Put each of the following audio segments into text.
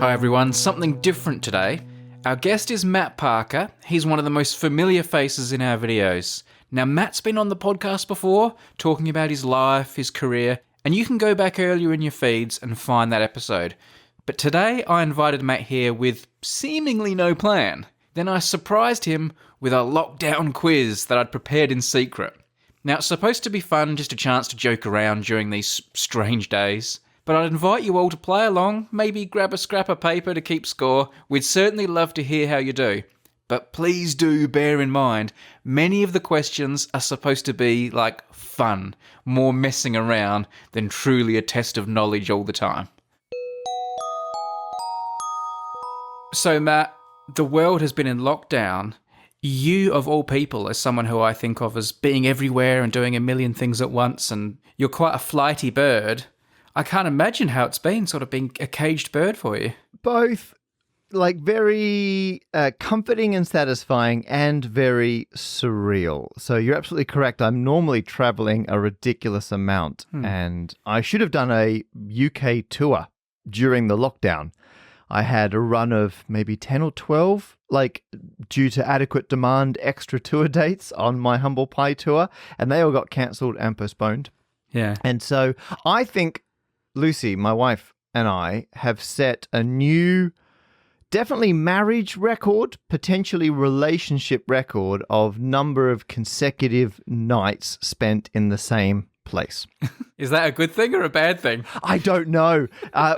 Hi everyone, something different today. Our guest is Matt Parker. He's one of the most familiar faces in our videos. Now Matt's been on the podcast before, talking about his life, his career, and you can go back earlier in your feeds and find that episode. But today I invited Matt here with seemingly no plan. Then I surprised him with a lockdown quiz that I'd prepared in secret. Now it's supposed to be fun, just a chance to joke around during these strange days. But I'd invite you all to play along, maybe grab a scrap of paper to keep score. We'd certainly love to hear how you do. But please do bear in mind, many of the questions are supposed to be like fun, more messing around than truly a test of knowledge all the time. So Matt, the world has been in lockdown. You, of all people, are someone who I think of as being everywhere and doing a million things at once, and you're quite a flighty bird. I can't imagine how it's been, sort of being a caged bird for you. Both, like, very comforting and satisfying and very surreal. So you're absolutely correct. I'm normally traveling a ridiculous amount, and I should have done a UK tour during the lockdown. I had a run of maybe 10 or 12, like, due to adequate demand, extra tour dates on my Humble Pie tour, and they all got cancelled and postponed. Yeah. And so I think Lucy, my wife, and I have set a new, definitely marriage record, potentially relationship record of number of consecutive nights spent in the same place. Is that a good thing or a bad thing? I don't know.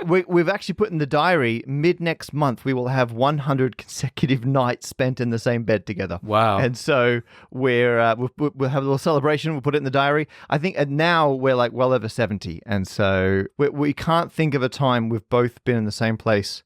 We've actually put in the diary, mid next month, we will have 100 consecutive nights spent in the same bed together. Wow. And so we'll have a little celebration. We'll put it in the diary. I think now we're like well over 70. And so we can't think of a time we've both been in the same place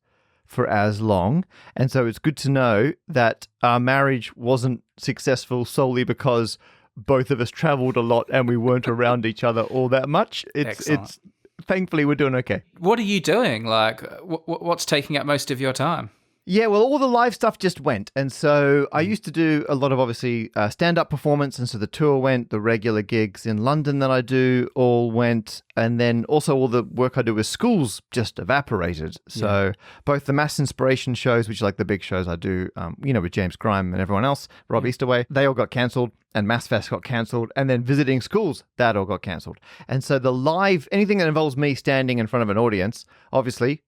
for as long. And so it's good to know that our marriage wasn't successful solely because both of us traveled a lot and we weren't around each other all that much. It's thankfully we're doing okay. What are you doing? Like, what's taking up most of your time? Yeah, well, all the live stuff just went. And so I used to do a lot of, obviously, stand-up performance. And so the tour went, the regular gigs in London that I do all went. And then also all the work I do with schools just evaporated. So both the Mass Inspiration shows, which are like the big shows I do, with James Grime and everyone else, Rob Easterway, they all got cancelled. And MassFest got cancelled. And then visiting schools, that all got cancelled. And so the live, anything that involves me standing in front of an audience, obviously,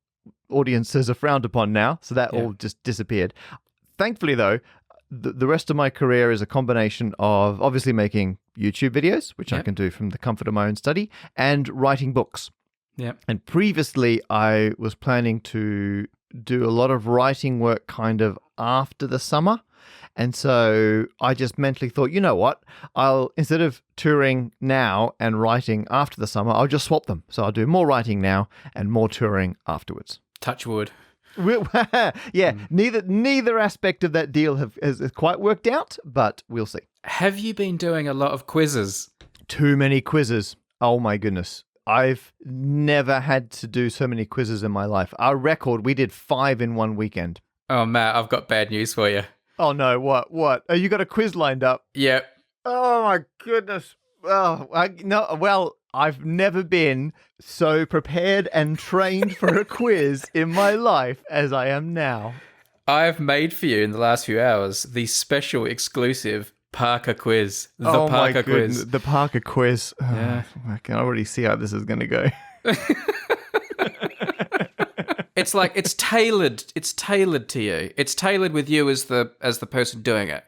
audiences are frowned upon now, so that all just disappeared. Thankfully, though, the rest of my career is a combination of obviously making YouTube videos, which I can do from the comfort of my own study, and writing books. Yeah. And previously, I was planning to do a lot of writing work kind of after the summer. And so I just mentally thought, you know what, instead of touring now and writing after the summer, I'll just swap them. So I'll do more writing now and more touring afterwards. Touch wood. Neither aspect of that deal has quite worked out, but we'll see. Have you been doing a lot of quizzes? Too many quizzes. Oh my goodness. I've never had to do so many quizzes in my life. Our record, we did 5 in one weekend. Oh, Matt, I've got bad news for you. Oh no, what? Oh, you got a quiz lined up? Yep. Oh my goodness. I've never been so prepared and trained for a quiz in my life as I am now. I've made for you in the last few hours the special exclusive Parker quiz. The Parker quiz. The Parker quiz. Yeah. I can already see how this is going to go. It's like it's tailored to you. It's tailored with you as the person doing it.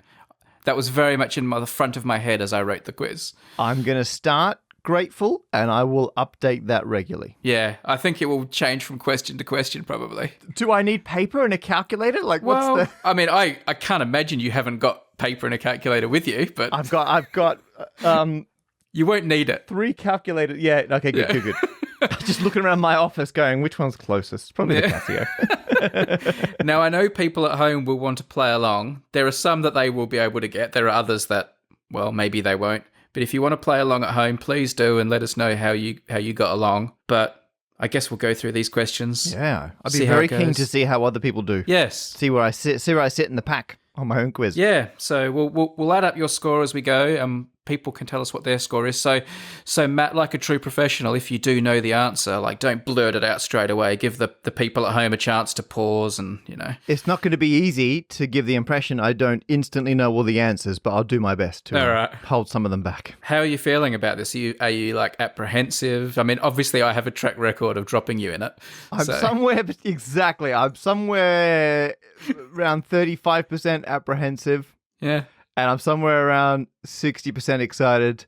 That was very much in the front of my head as I wrote the quiz. I'm going to start grateful and I will update that regularly. Yeah, I think it will change from question to question probably. Do I need paper and a calculator? I mean, I can't imagine you haven't got paper and a calculator with you, but I've got you won't need it. 3 calculators. Yeah, okay, good. Just looking around my office going, which one's closest? Probably the Casio. Now, I know people at home will want to play along. There are some that they will be able to get. There are others that, well, maybe they won't. But if you want to play along at home, please do and let us know how you got along. But I guess we'll go through these questions. Yeah, I'd be very keen to see how other people do. Yes. See where I sit in the pack on my own quiz. Yeah, so we'll add up your score as we go. people can tell us what their score is. So Matt, like a true professional, if you do know the answer, like don't blurt it out straight away. Give the people at home a chance to pause and, It's not going to be easy to give the impression I don't instantly know all the answers, but I'll do my best to hold some of them back. How are you feeling about this? Are you like apprehensive? I mean, obviously I have a track record of dropping you in it. I'm somewhere around 35% apprehensive. Yeah. And I'm somewhere around 60% excited.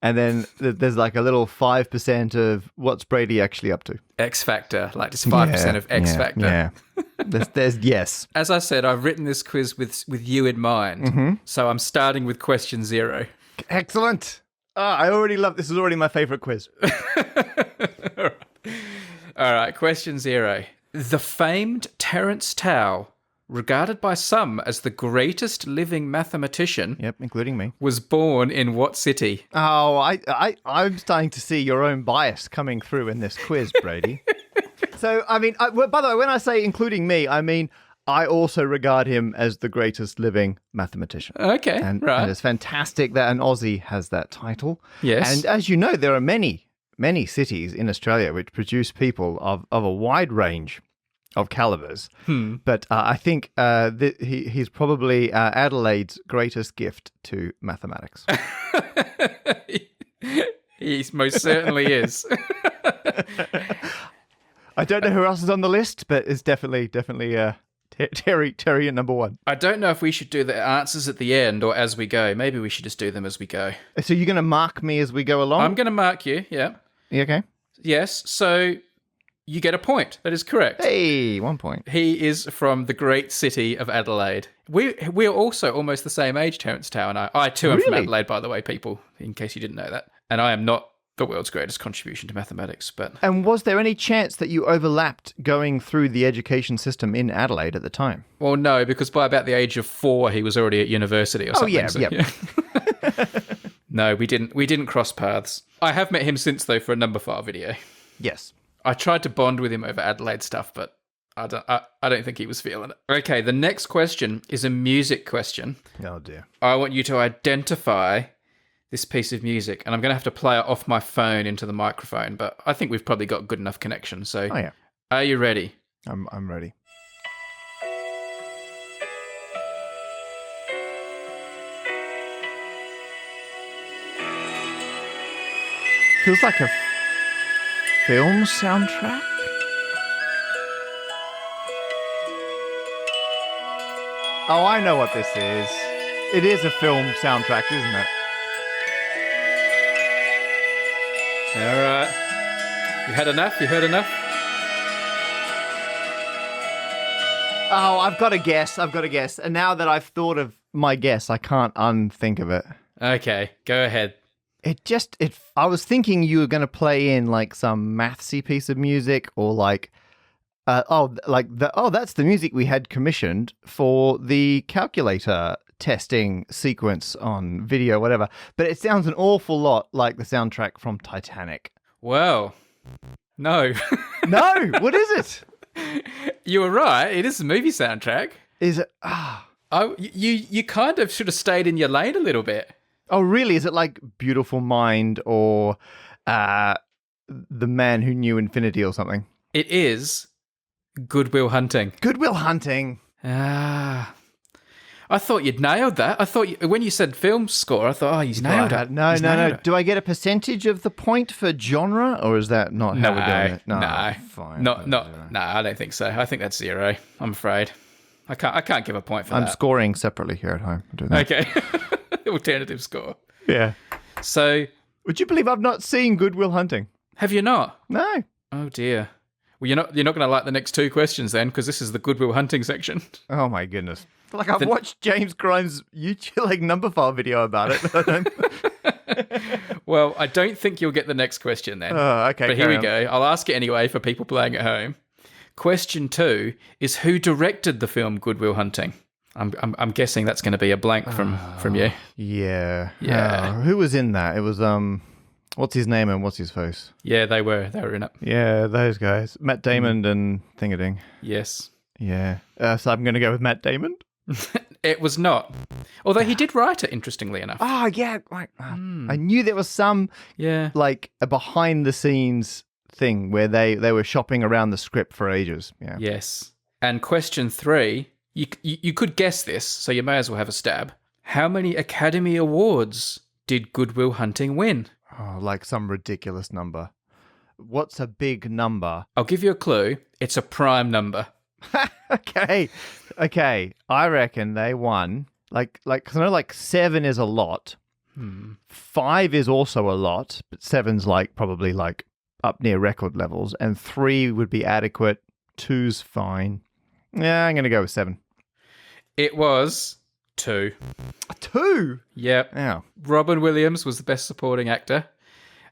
And then there's like a little 5% of what's Brady actually up to. X Factor, like just 5% of X Factor. Yeah. There's yes. As I said, I've written this quiz with you in mind. So I'm starting with question 0. Excellent. I already love this. Is already my favorite quiz. All right, question 0. The famed Terence Tao, regarded by some as the greatest living mathematician, Yep, including me, was born in what city? Oh, I'm starting to see your own bias coming through in this quiz, Brady. So, I mean, by the way, when I say including me, I mean I also regard him as the greatest living mathematician. Okay, and it's fantastic that an Aussie has that title. Yes. And as you know, there are many cities in Australia which produce people of a wide range of calibers. But I think he's probably Adelaide's greatest gift to mathematics. He most certainly is. I don't know who else is on the list, but it's definitely Terry at number 1. I don't know if we should do the answers at the end or as we go. Maybe we should just do them as we go. So you're going to mark me as we go along? I'm going to mark you, yeah. You okay? Yes, so you get a point. That is correct. Hey, 1 point. He is from the great city of Adelaide. We're also almost the same age, Terence Tao and I. I too am from Adelaide, by the way, people, in case you didn't know that. And I am not the world's greatest contribution to mathematics, but... And was there any chance that you overlapped going through the education system in Adelaide at the time? Well, no, because by about the age of 4, he was already at university or something. Yeah. No, we didn't cross paths. I have met him since, though, for a Numberphile video. Yes. I tried to bond with him over Adelaide stuff, but I don't think he was feeling it. Okay, the next question is a music question. Oh, dear. I want you to identify this piece of music, and I'm going to have to play it off my phone into the microphone, but I think we've probably got good enough connection. So, Are you ready? I'm ready. Feels like a film soundtrack. Oh, I know what this is. It is a film soundtrack, isn't it? All right. You had enough? You heard enough? Oh, I've got a guess. And now that I've thought of my guess, I can't unthink of it. Okay, go ahead. I was thinking you were going to play in like some mathsy piece of music or like, that's the music we had commissioned for the calculator testing sequence on video, whatever. But it sounds an awful lot like the soundtrack from Titanic. Well, no. No, what is it? You were right. It is a movie soundtrack. Is it? You kind of should have stayed in your lane a little bit. Oh, really? Is it like Beautiful Mind or The Man Who Knew Infinity or something? It is Goodwill Hunting. Goodwill Hunting. I thought you'd nailed that. I thought when you said film score, I thought, he's nailed it. No. Do I get a percentage of the point for genre, or is that not how we're doing it? No, fine. No, I don't think so. I think that's 0. I'm afraid. I can't give a point for that. I'm scoring separately here at home. I'll do that. Okay. Alternative score. Yeah. So, would you believe I've not seen Goodwill Hunting? Have you not? No. Oh dear. Well, you're not going to like the next 2 questions then, because this is the Goodwill Hunting section. Oh my goodness. Like I've watched James Grimes' YouTube Numberphile video about it. Well, I don't think you'll get the next question then. Oh, okay. But here we go. I'll ask it anyway for people playing at home. Question 2 is who directed the film Goodwill Hunting? I'm guessing that's going to be a blank from you. Yeah. Yeah. Who was in that? It was what's his name and what's his face? Yeah, they were in it. Yeah, those guys. Matt Damon and Thingading. Yes. Yeah. So I'm going to go with Matt Damon. It was not. Although he did write it, interestingly enough. Oh, yeah. Right. I knew there was some Yeah. like a behind the scenes thing where they were shopping around the script for ages. Yeah. Yes. And question 3, you could guess this, so you may as well have a stab. How many Academy Awards did Good Will Hunting win? Oh, like some ridiculous number. What's a big number? I'll give you a clue. It's a prime number. Okay. I reckon they won. Cause I know like 7 is a lot. 5 is also a lot, but 7's like probably like up near record levels, and 3 would be adequate. 2's fine. Yeah, I'm gonna go with 7. It was 2. 2? Yep. Yeah. Robin Williams was the best supporting actor,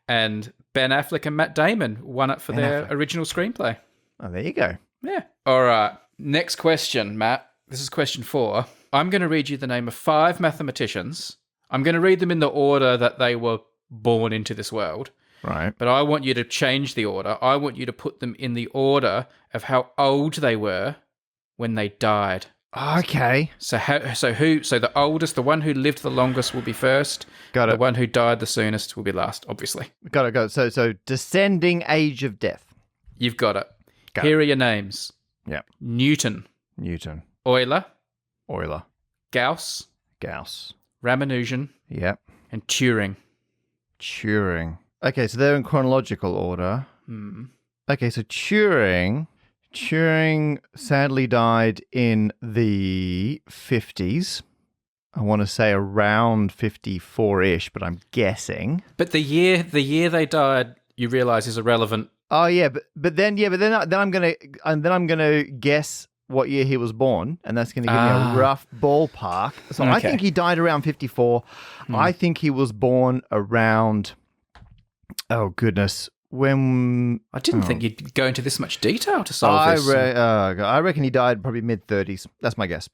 and Ben Affleck and Matt Damon won it for their original screenplay. Oh, there you go. Yeah. All right. Next question, Matt. This is question 4. I'm going to read you the name of 5 mathematicians. I'm going to read them in the order that they were born into this world. Right. But I want you to change the order. I want you to put them in the order of how old they were when they died. Okay. So the oldest, the one who lived the longest will be first. Got it. The one who died the soonest will be last, obviously. Got it. So descending age of death. You've got it. Here are your names. Yeah. Newton. Euler. Gauss. Ramanujan. Yep. And Turing. Okay, so they're in chronological order. Okay, so Turing sadly died in the 50s. I want to say around 54-ish, but I'm guessing. But the year they died, you realise is irrelevant. Oh yeah, but then I'm gonna guess what year he was born, and that's gonna give me a rough ballpark. So I think he died around 54. I think he was born around. Oh goodness, when I didn't think you'd go into this much detail to solve this. I reckon he died probably mid-30s. That's my guess.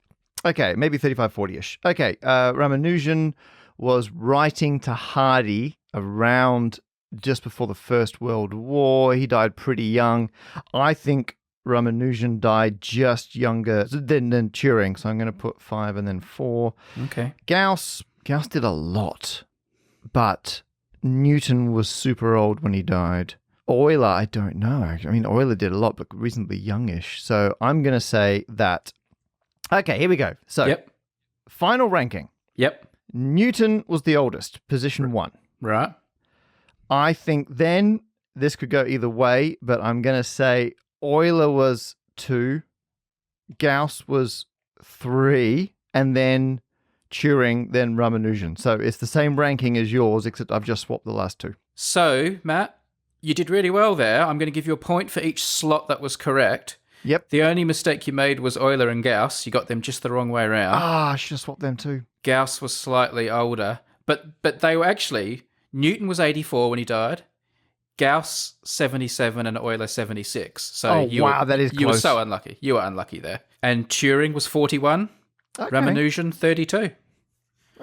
Okay, maybe 35, 40-ish. Okay, Ramanujan was writing to Hardy around just before the First World War. He died pretty young. I think Ramanujan died just younger than Turing, so I'm going to put 5 and then 4. Okay. Gauss did a lot, but Newton was super old when he died. Euler, I don't know. I mean, Euler did a lot, but reasonably youngish. So I'm going to say that. Okay, here we go. So, final ranking. Yep. Newton was the oldest, position 1. Right. I think then this could go either way, but I'm going to say Euler was 2, Gauss was 3, and then Turing, then Ramanujan. So it's the same ranking as yours, except I've just swapped the last 2. So, Matt, you did really well there. I'm going to give you a point for each slot that was correct. Yep. The only mistake you made was Euler and Gauss. You got them just the wrong way around. I should have swapped them too. Gauss was slightly older, but they were actually... Newton was 84 when he died, Gauss 77 and Euler 76. So that is close. You were so unlucky. You were unlucky there. And Turing was 41, Ramanujan 32.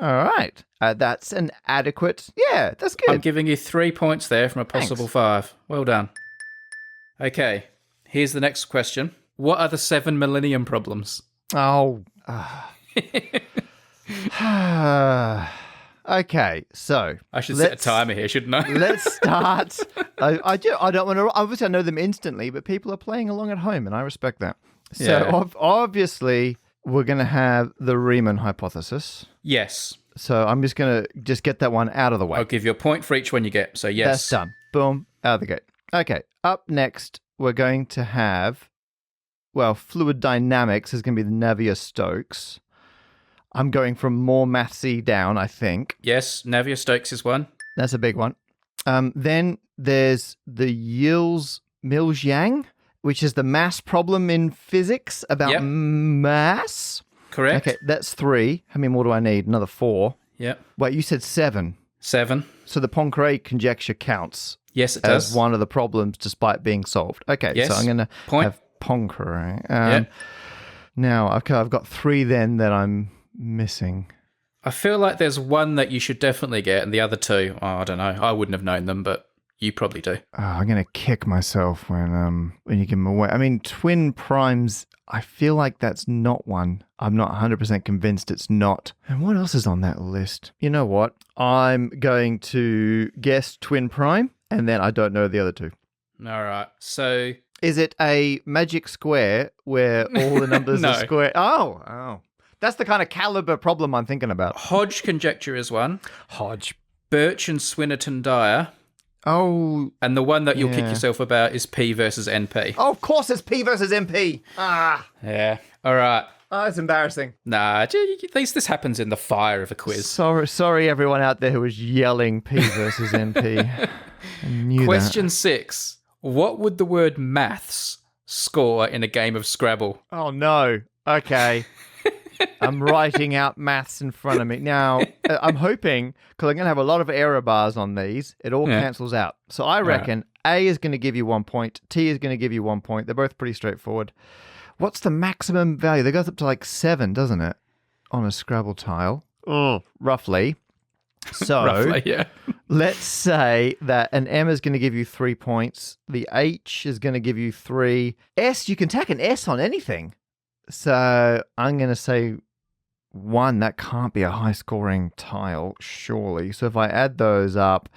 All right. That's an adequate... Yeah, that's good. I'm giving you 3 points there from a possible 5. Well done. Okay, here's the next question. What are the 7 millennium problems? Oh. Okay, so I should set a timer here, shouldn't I? Let's start. I don't want to. Obviously, I know them instantly, but people are playing along at home, and I respect that. So obviously, we're going to have the Riemann hypothesis. Yes. So I'm just going to get that one out of the way. I'll give you a point for each one you get. So yes, that's done. Boom, out of the gate. Okay. Up next, we're going to have fluid dynamics is going to be the Navier-Stokes. I'm going from more mathsy down, I think. Yes, Navier-Stokes is one. That's a big one. Then there's the Mills-Yang, which is the mass problem in physics about mass. Correct. Okay, that's 3. How many more do I need? Another 4. Yep. Wait, you said 7. 7. So the Poincare conjecture counts. Yes, it does. As one of the problems despite being solved. Okay, so I'm going to have Poincare. Now, I've got 3 then that I'm missing. I feel like there's one that you should definitely get, and the other 2, I don't know. I wouldn't have known them, but You probably do. Oh, I'm going to kick myself when you give them away. I mean, twin primes, I feel like that's not one. I'm not 100% convinced it's not. And what else is on that list? You know what? I'm going to guess twin prime, and then I don't know the other two. All right. So... Is it a magic square where all the numbers No. are square? Oh. That's the kind of caliber problem I'm thinking about. Hodge conjecture is one. Hodge. Birch and Swinnerton Dyer. Oh. And the one that you'll kick Yeah. yourself about is P versus NP. Oh, of course it's P versus MP. Yeah. All right. Oh, it's embarrassing. Nah, at least this happens in the fire of a quiz. Sorry, everyone out there who was yelling P versus NP. I knew Question 6. What would the word maths score in a game of Scrabble? Oh, no. Okay. I'm writing out maths in front of me. Now, I'm hoping, because I'm going to have a lot of error bars on these, it all cancels out. So I reckon A is going to give you 1 point, T is going to give you 1 point. They're both pretty straightforward. What's the maximum value? That goes up to like 7, doesn't it? On a Scrabble tile. Roughly. So, Roughly, yeah. let's say that an M is going to give you 3 points. The H is going to give you 3. S, you can tack an S on anything. So I'm going to say 1. That can't be a high-scoring tile, surely. So if I add those up,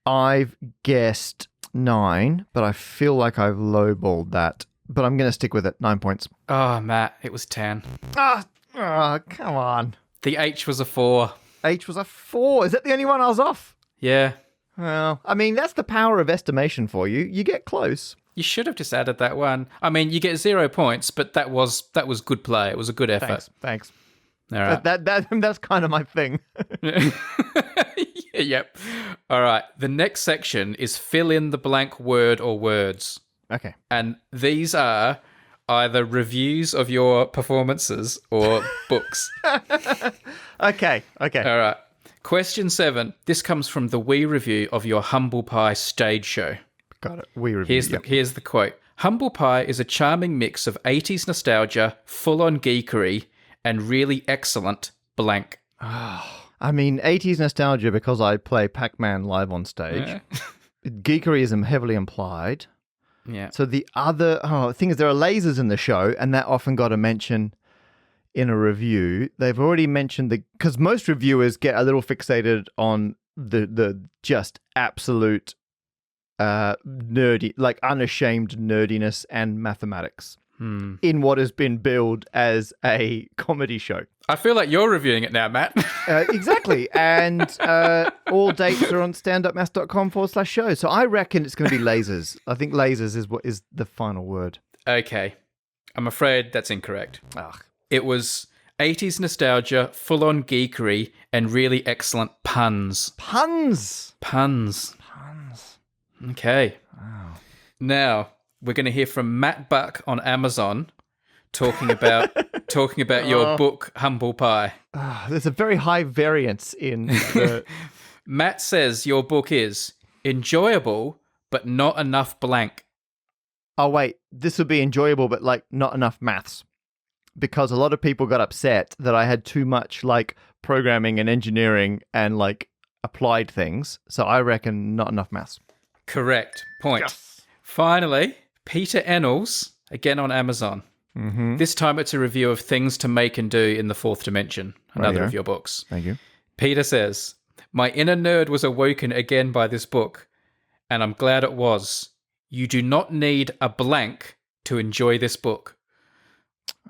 I've guessed 9, but I feel like I've lowballed that. But I'm going to stick with it. 9 points. Oh, Matt, it was 10. Come on. The H was a 4. H was a 4. Is that the only one I was off? Yeah. Well, I mean, that's the power of estimation for you. You get close. You should have just added that one. I mean, you get 0 points, but that was good play. It was a good effort. Thanks. All right. That's kind of my thing. Yep. All right. The next section is fill in the blank word or words. Okay. And these are either reviews of your performances or books. Okay. All right. Question 7. This comes from the Wii review of your Humble Pie stage show. Got it. We review. Here's the quote. Humble Pie is a charming mix of 80s nostalgia, full-on geekery, and really excellent blank. I mean, 80s nostalgia because I play Pac-Man live on stage. Yeah. Geekery is heavily implied. Yeah. So the thing is, there are lasers in the show, and that often got a mention in a review. They've already mentioned because most reviewers get a little fixated on the just absolute nerdy, like unashamed nerdiness and mathematics in what has been billed as a comedy show. I feel like you're reviewing it now, Matt. Exactly. And all dates are on standupmaths.com/show. So I reckon it's going to be lasers. I think lasers is what is the final word. Okay. I'm afraid that's incorrect. Ugh. It was 80s nostalgia, full-on geekery, and really excellent puns. Puns. Okay. Wow. Now, we're going to hear from Matt Buck on Amazon talking about your book, Humble Pie. There's a very high variance in the... Matt says your book is enjoyable, but not enough blank. Oh, wait. This would be enjoyable, but like not enough maths. Because a lot of people got upset that I had too much like programming and engineering and like applied things. So I reckon not enough maths. Correct. Point. Yes. Finally, Peter Ennals, again on Amazon. Mm-hmm. This time it's a review of things to make and do in the fourth dimension, another of your books. Thank you. Peter says, my inner nerd was awoken again by this book, and I'm glad it was. You do not need a blank to enjoy this book.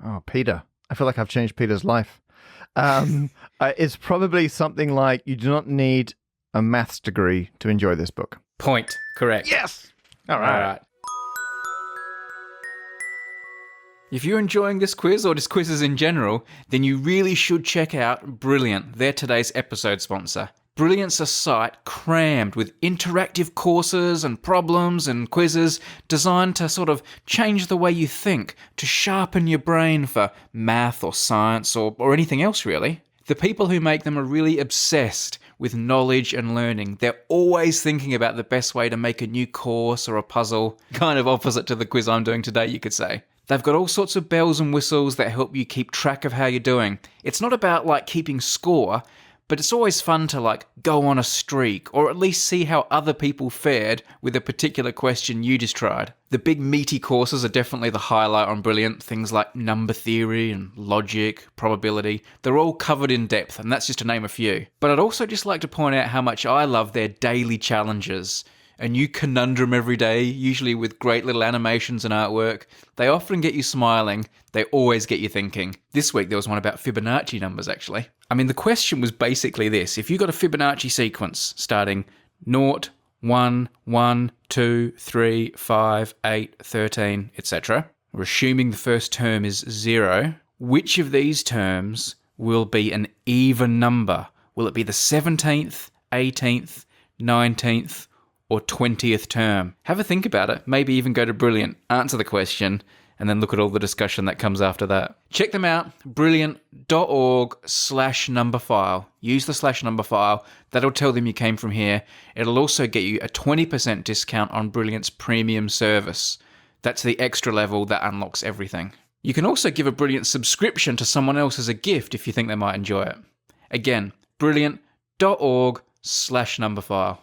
Oh, Peter. I feel like I've changed Peter's life. It's probably something like you do not need a maths degree to enjoy this book. Point. Correct. Yes. All All right. If you're enjoying this quiz or just quizzes in general, then you really should check out Brilliant. They're today's episode sponsor. Brilliant's a site crammed with interactive courses and problems and quizzes designed to sort of change the way you think, to sharpen your brain for math or science or anything else really. The people who make them are really obsessed with knowledge and learning. They're always thinking about the best way to make a new course or a puzzle, kind of opposite to the quiz I'm doing today, you could say. They've got all sorts of bells and whistles that help you keep track of how you're doing. It's not about like keeping score, but it's always fun to like go on a streak or at least see how other people fared with a particular question you just tried. The big meaty courses are definitely the highlight on Brilliant. Things like number theory and logic, probability, they're all covered in depth, and that's just to name a few. But I'd also just like to point out how much I love their daily challenges. A new conundrum every day, usually with great little animations and artwork. They often get you smiling. They always get you thinking. This week there was one about Fibonacci numbers, actually. I mean, the question was basically this. If you got a Fibonacci sequence starting 0, 1, 1, 2, 3, 5, 8, 13, etc., we're assuming the first term is 0, which of these terms will be an even number? Will it be the 17th, 18th, 19th, or 20th term? Have a think about it. Maybe even go to Brilliant, answer the question, and then look at all the discussion that comes after that. Check them out, brilliant.org/numberphile. Use the /numberphile. That'll tell them you came from here. It'll also get you a 20% discount on Brilliant's premium service. That's the extra level that unlocks everything. You can also give a Brilliant subscription to someone else as a gift if you think they might enjoy it. Again, brilliant.org/numberphile.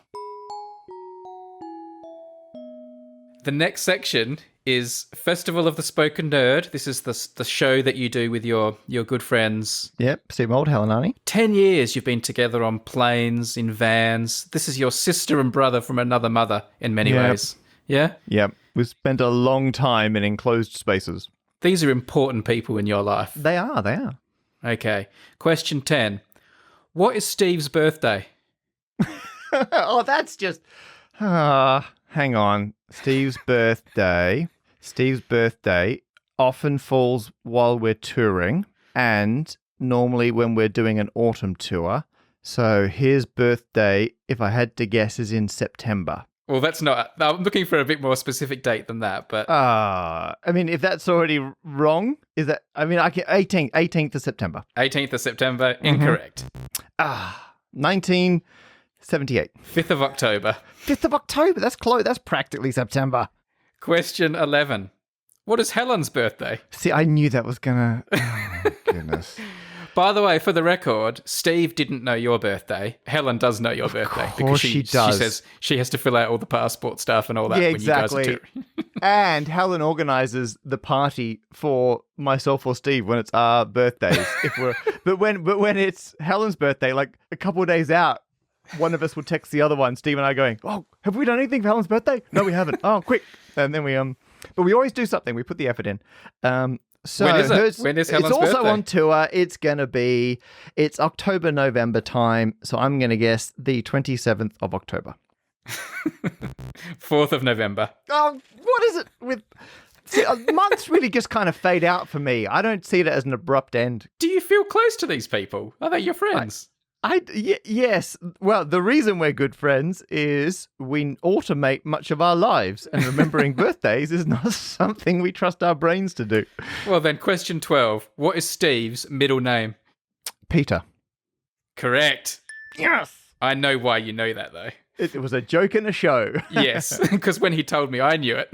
The next section is Festival of the Spoken Nerd. This is the show that you do with your good friends. Yep, Steve Mould, Helen Arnie. 10 years you've been together on planes, in vans. This is your sister and brother from another mother in many ways. Yeah? Yep. We've spent a long time in enclosed spaces. These are important people in your life. They are. Okay. Question 10. What is Steve's birthday? Oh, that's just... hang on. Steve's birthday often falls while we're touring and normally when we're doing an autumn tour. So his birthday, if I had to guess, is in September. Well, that's not... I'm looking for a bit more specific date than that, but... I mean, if that's already wrong, is that... I mean, 18th of September. 18th of September, incorrect. 1978. 5th of October. 5th of October, that's close. That's practically September. Question 11. What is Helen's birthday? See, I knew that was gonna... Oh, my goodness. By the way, for the record, Steve didn't know your birthday. Helen does know your birthday. Because she does. She says she has to fill out all the passport stuff and all that Yeah, when exactly. you guys are touring. And Helen organises the party for myself or Steve when it's our birthdays. But when it's Helen's birthday, like a couple of days out, one of us would text the other one, Steve and I, going, "Oh, have we done anything for Helen's birthday? No, we haven't. Oh, quick!" And then but we always do something. We put the effort in. So when is it? When is Helen's birthday? It's also birthday? on tour. It's October, November time. So I'm going to guess the 27th of October. 4th of November. Oh, what is it with... See, months really just kind of fade out for me. I don't see it as an abrupt end. Do you feel close to these people? Are they your friends? Yes. Well, the reason we're good friends is we automate much of our lives, and remembering birthdays is not something we trust our brains to do. Well, then, question 12. What is Steve's middle name? Peter. Correct. Yes. I know why you know that, though. It was a joke in a show. Yes, because when he told me, I knew it.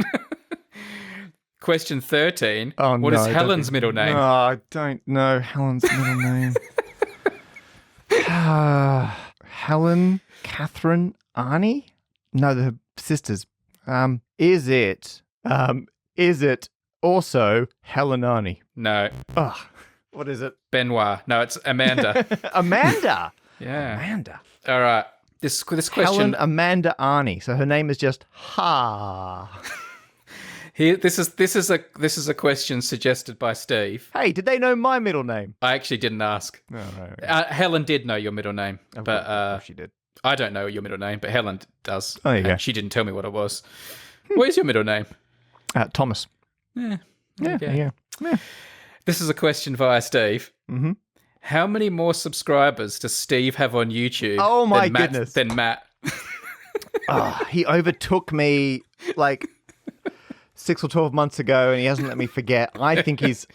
Question 13. Oh, what is Helen's middle name? No, I don't know Helen's middle name. Helen, Catherine, Arnie? No, they're sisters. Is it also Helen Arnie? No. Oh, what is it? Benoit. No, it's Amanda. Amanda. Yeah. Amanda. All right. This question. Helen Amanda Arnie. So her name is just Ha. Here, this is a question suggested by Steve. Hey, did they know my middle name? I actually didn't ask. No. Helen did know your middle name, but she did. I don't know your middle name, but Helen does. Oh, there you go. She didn't tell me what it was. What is your middle name? Thomas. Yeah. Yeah. This is a question via Steve. Mm-hmm. How many more subscribers does Steve have on YouTube? Oh my goodness! Than Matt. He overtook me like 6 or 12 months ago, and he hasn't let me forget. I think he's...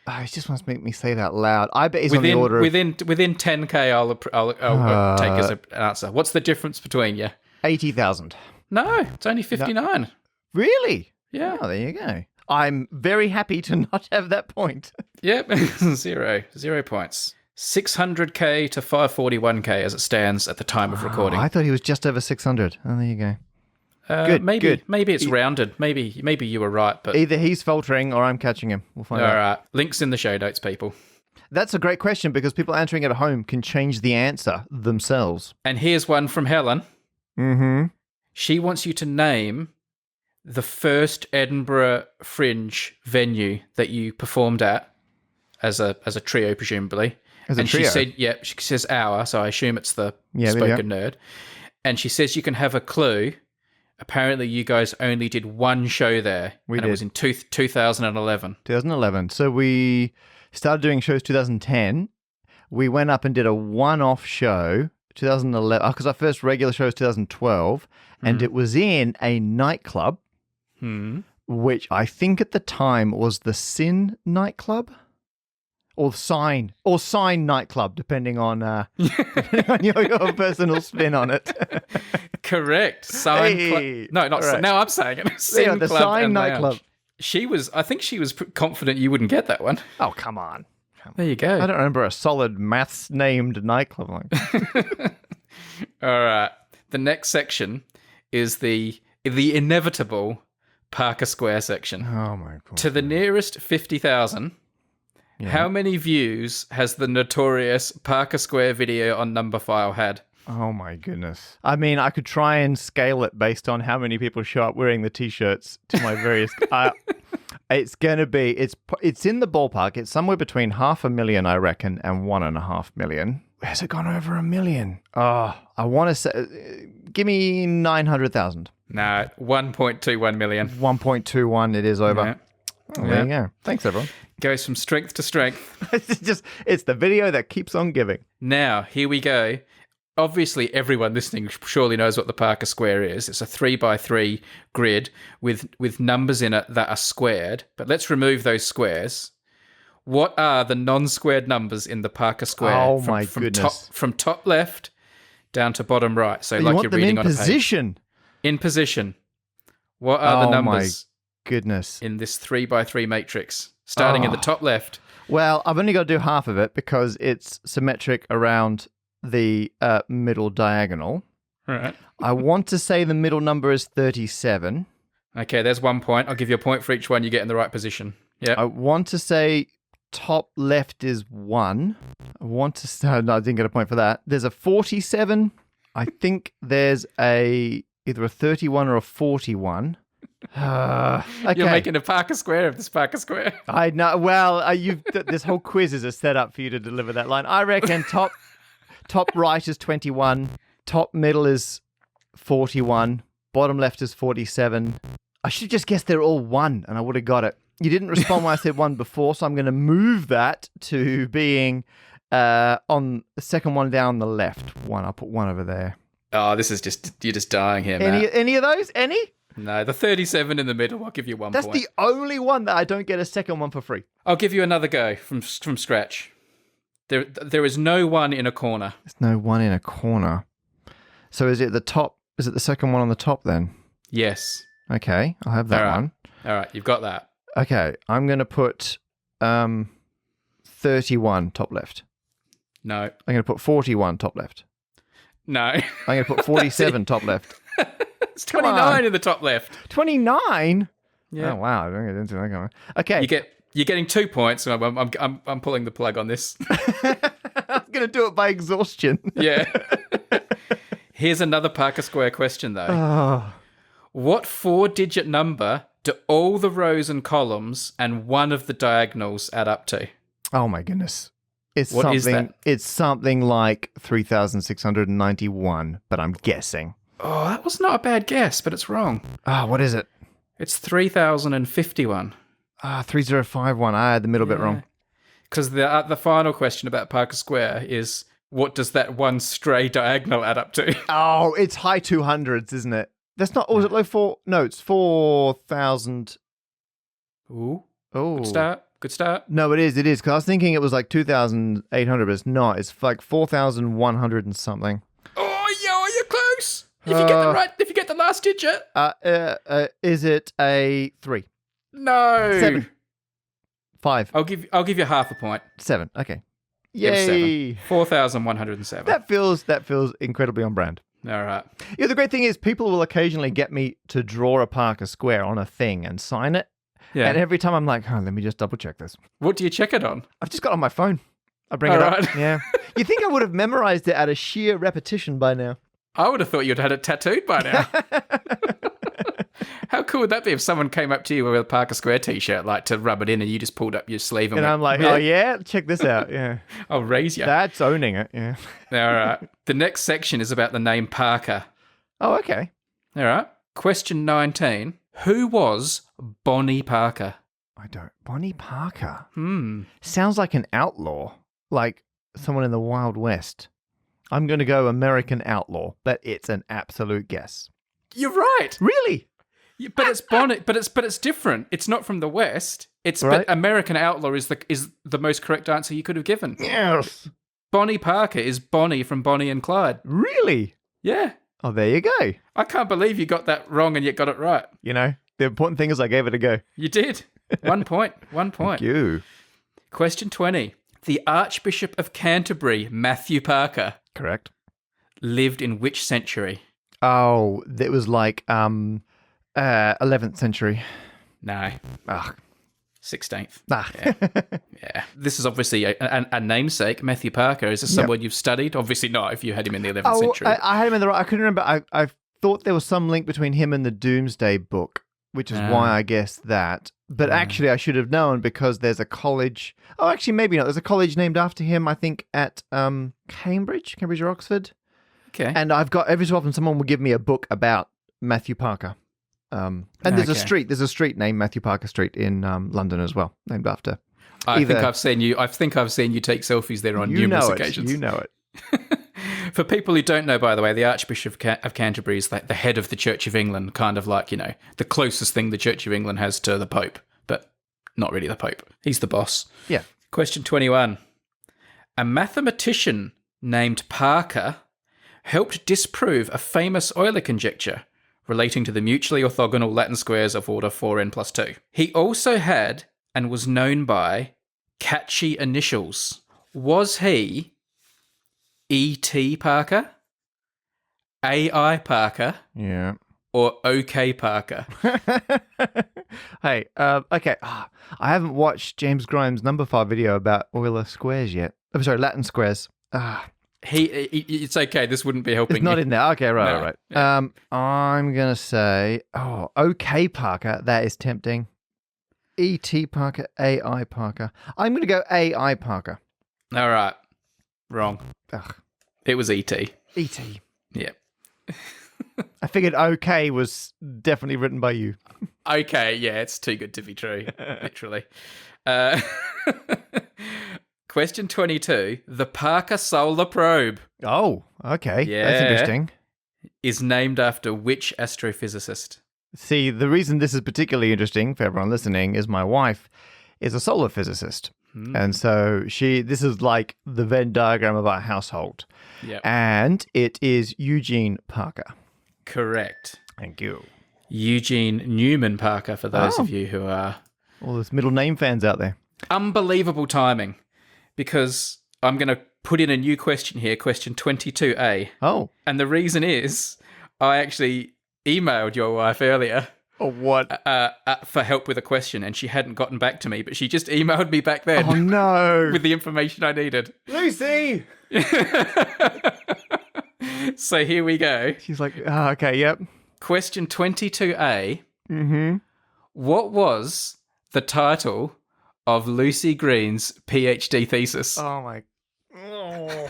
he just wants to make me say that loud. I bet he's on the order of... Within 10K, I'll take as an answer. What's the difference between you? 80,000. No, it's only 59. No. Really? Yeah. Oh, there you go. I'm very happy to not have that point. Yep, 0 points. 600k to 541k as it stands at the time of recording. I thought he was just over 600. Oh, there you go. Good, maybe good. Maybe it's rounded. Maybe you were right, but Either he's faltering or I'm catching him. We'll find out. all right. Links in the show notes, people. That's a great question because people answering at home can change the answer themselves. And here's one from Helen. Mm-hmm. She wants you to name the first Edinburgh Fringe venue that you performed at as a trio, presumably. As a and trio? she said, she says our, so I assume it's the spoken nerd. And she says you can have a clue. Apparently, you guys only did one show there. It was in 2011. 2011. So we started doing shows 2010. We went up and did a one-off show 2011 because our first regular show was 2012, and it was in a nightclub, which I think at the time was the Sin nightclub. Or Sign nightclub, depending on your personal spin on it. Correct. Sign. Hey. No, not Right. now. I'm saying it. Yeah, the Club Sign and nightclub. Lounge. I think she was confident you wouldn't get that one. Oh, come on. There you go. I don't remember a solid maths named nightclub like that. All right. The next section is the inevitable Parker Square section. Oh my god. To the nearest 50,000. Yeah. How many views has the notorious Parker Square video on Numberphile had? Oh my goodness. I mean, I could try and scale it based on how many people show up wearing the t-shirts to my various it's going to be it's in the ballpark. It's somewhere between 500,000, I reckon, and 1.5 million. Has it gone over 1 million? Oh, I want to say give me 900,000. No, 1.21 million. 1.21 it is over. Yeah. Oh, there you go. Thanks everyone. Goes from strength to strength. It's the video that keeps on giving. Now, here we go. Obviously, everyone listening surely knows what the Parker Square is. It's a 3x3 grid with numbers in it that are squared. But let's remove those squares. What are the non-squared numbers in the Parker Square? Oh, my goodness. From top left down to bottom right. So you like want you're them reading in on a page. position. In position. What are the numbers Goodness. in this 3x3 matrix? Starting in the top left. Well, I've only got to do half of it because it's symmetric around the middle diagonal. Right. I want to say the middle number is 37. Okay, there's 1 point. I'll give you a point for each one you get in the right position. Yeah. I want to say top left is 1. I want to say, no, I didn't get a point for that. There's a 47. I think there's either a 31 or a 41. Okay. You're making a Parker Square of this Parker Square. I know. Well, this whole quiz is a setup for you to deliver that line. I reckon top right is 21, top middle is 41, bottom left is 47. I should just guess they're all 1, and I would have got it. You didn't respond when I said 1 before, so I'm going to move that to being on the second one down the left. 1. I'll put 1 over there. Oh, this is you're just dying here, Matt. Any of those? Any? No, the 37 in the middle. I'll give you 1 point. That's the only one that I don't get a second one for free. I'll give you another go from scratch. There is no 1 in a corner. There's no 1 in a corner. So is it the top? Is it the second one on the top then? Yes. Okay, I'll have that one. All right, you've got that. Okay, I'm going to put 31 top left. No. I'm going to put 41 top left. No. I'm going to put 47 top left. It's 29 in the top left. 29? Yeah. Oh, wow. I don't get into that. Okay. You're getting 2 points. So I'm pulling the plug on this. I was going to do it by exhaustion. Yeah. Here's another Parker Square question, though. Oh. What 4-digit number do all the rows and columns and one of the diagonals add up to? Oh, my goodness. What is that? It's something like 3,691, but I'm guessing. Oh, that was not a bad guess, but it's wrong. What is it? It's 3,051. 3051. I had the middle bit wrong. Because the final question about Parker Square is, what does that one stray diagonal add up to? Oh, it's high 200s, isn't it? That's not... Or is it low 4? No, it's 4,000... Ooh. Oh. Good start. No, it is, because I was thinking it was like 2,800, but it's not. It's like 4,100 and something. Oh, you're close. If you get the last digit. Is it a 3? No. 7. 5. I'll give you half a point. 7. Okay. Yay! 4,107. That feels incredibly on brand. All right. Yeah, the great thing is people will occasionally get me to draw a Parker square on a thing and sign it. Yeah. And every time I'm like, let me just double check this. What do you check it on? I've just got it on my phone. I bring All it right. up. Yeah. You think I would have memorized it at a sheer repetition by now? I would have thought you'd had it tattooed by now. How cool would that be if someone came up to you with a Parker Square t-shirt, like to rub it in, and you just pulled up your sleeve and And went, I'm like, oh yeah, check this out. Yeah. I'll raise you. That's owning it. Yeah. All right. The next section is about the name Parker. Oh, okay. All right. Question 19. Who was Bonnie Parker? I don't. Bonnie Parker. Hmm. Sounds like an outlaw, like someone in the Wild West. I'm going to go American outlaw, but it's an absolute guess. You're right. Really? Yeah, but it's Bonnie. But it's different. It's not from the West. It's Right. but American outlaw is the most correct answer you could have given. Yes. Bonnie Parker is Bonnie from Bonnie and Clyde. Really? Yeah. Oh, there you go. I can't believe you got that wrong and yet got it right. You know, the important thing is I gave it a go. You did. 1 point. 1 point. Thank you. Question 20. The Archbishop of Canterbury, Matthew Parker, Correct. lived in which century? Oh, it was like 11th century. No. Ah. 16th. Ah. Yeah. This is obviously a namesake, Matthew Parker. Is this someone you've studied? Obviously not, if you had him in the 11th century. I had him in the right. I couldn't remember. I thought there was some link between him and the Doomsday Book, which is why I guessed that. But actually, I should have known because there's a college. Oh, actually, maybe not. There's a college named after him, I think, at Cambridge or Oxford. Okay. And I've got, every so often, someone will give me a book about Matthew Parker. And there's a street named Matthew Parker Street in London as well, named after. I think I've seen you take selfies there on numerous occasions. You know it. For people who don't know, by the way, the Archbishop of Canterbury is like the head of the Church of England, kind of like, the closest thing the Church of England has to the Pope, but not really the Pope. He's the boss. Yeah. Question 21. A mathematician named Parker helped disprove a famous Euler conjecture relating to the mutually orthogonal Latin squares of order 4n plus 2. He also had and was known by catchy initials. Was he E.T. Parker, A.I. Parker, Yeah. or OK Parker? Hey, okay. I haven't watched James Grimes' Numberphile video about Euler squares yet. I'm sorry, Latin squares. It's okay. This wouldn't be helping It's not you. in there. Okay, right, No. right. Yeah. I'm going to say, okay, Parker. That is tempting. E.T. Parker, A.I. Parker. I'm going to go A.I. Parker. All right. Wrong. Ugh. It was E.T. E.T. Yeah. I figured okay was definitely written by you. Okay, yeah, it's too good to be true, literally. Question 22. The Parker Solar Probe Oh, okay. Yeah. That's interesting. is named after which astrophysicist? See, the reason this is particularly interesting for everyone listening is my wife is a solar physicist. And so this is like the Venn diagram of our household. Yeah. And it is Eugene Parker. Correct. Thank you. Eugene Newman Parker, for those of you who are... All those middle name fans out there. Unbelievable timing, because I'm going to put in a new question here, question 22A. Oh. And the reason is I actually emailed your wife earlier What? for help with a question, and she hadn't gotten back to me, but she just emailed me back then Oh, no. with the information I needed. Lucy! So here we go. She's like, okay, yep. Question 22A. Mm-hmm. What was the title of Lucy Green's PhD thesis? Oh, my... Oh.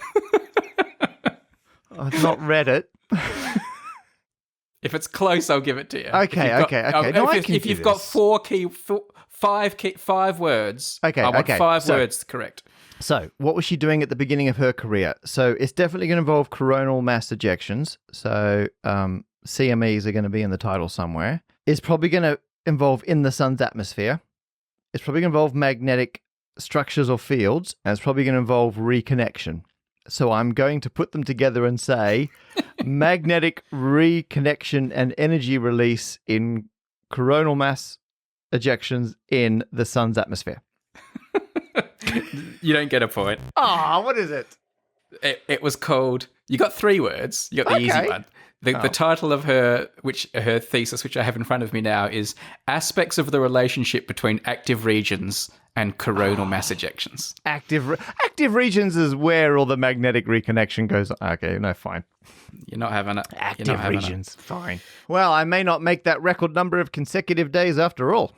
I've not read it. If it's close, I'll give it to you. Okay. No, I can if do you've got this. five words, Okay, I want okay. five So- words correct. So, what was she doing at the beginning of her career? So, it's definitely going to involve coronal mass ejections. So, CMEs are going to be in the title somewhere. It's probably going to involve in the sun's atmosphere. It's probably going to involve magnetic structures or fields. And it's probably going to involve reconnection. So, I'm going to put them together and say magnetic reconnection and energy release in coronal mass ejections in the sun's atmosphere. You don't get a point. What is it? It was called... You got 3 words. You got the easy one. The title of her thesis, which I have in front of me now, is Aspects of the Relationship Between Active Regions and Coronal Mass Ejections. Active regions is where all the magnetic reconnection goes on. Okay, no, fine. You're not having it. Active regions, fine. Well, I may not make that record number of consecutive days after all.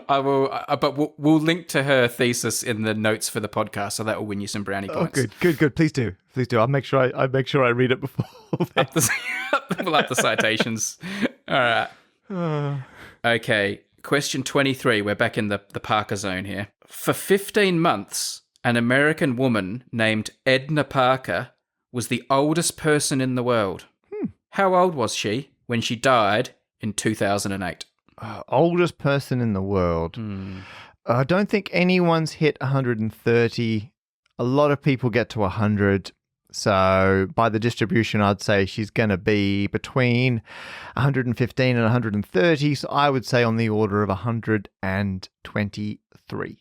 I will, but we'll link to her thesis in the notes for the podcast, so that will win you some brownie points. Good. Please do. I'll make sure I read it before. We'll have the citations. All right. Okay. Question 23. We're back in the Parker zone here. For 15 months, an American woman named Edna Parker was the oldest person in the world. How old was she when she died in 2008? Oldest person in the world. I don't think anyone's hit 130. A lot of people get to 100. So by the distribution, I'd say she's going to be between 115 and 130. So I would say on the order of 123.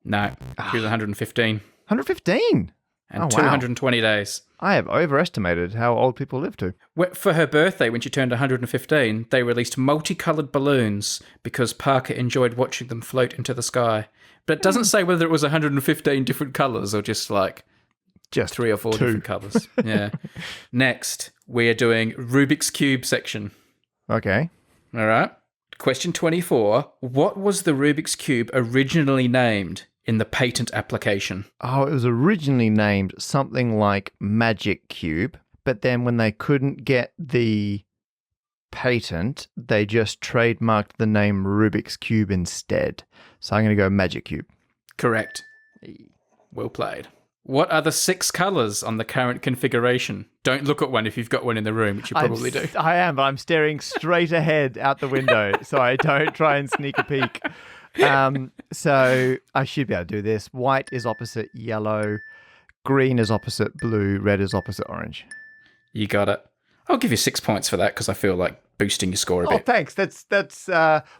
No, she was 115. 115? And 220 days. I have overestimated how old people live to. For her birthday, when she turned 115, they released multicoloured balloons because Parker enjoyed watching them float into the sky. But it doesn't say whether it was 115 different colours or just 3 or 4 different colours. Yeah. Next, we're doing Rubiks Cube section. Okay. All right. Question 24. What was the Rubiks Cube originally named in the patent application? It was originally named something like Magic Cube, but then when they couldn't get the patent, they just trademarked the name Rubiks Cube instead. So I'm going to go Magic Cube. Correct. Well played. What are the 6 colours on the current configuration? Don't look at one if you've got one in the room, which you probably do. I am, but I'm staring straight ahead out the window, so I don't try and sneak a peek. So I should be able to do this. White is opposite yellow, green is opposite blue, red is opposite orange. You got it. I'll give you 6 points for that because I feel like boosting your score a bit. Oh, thanks. That's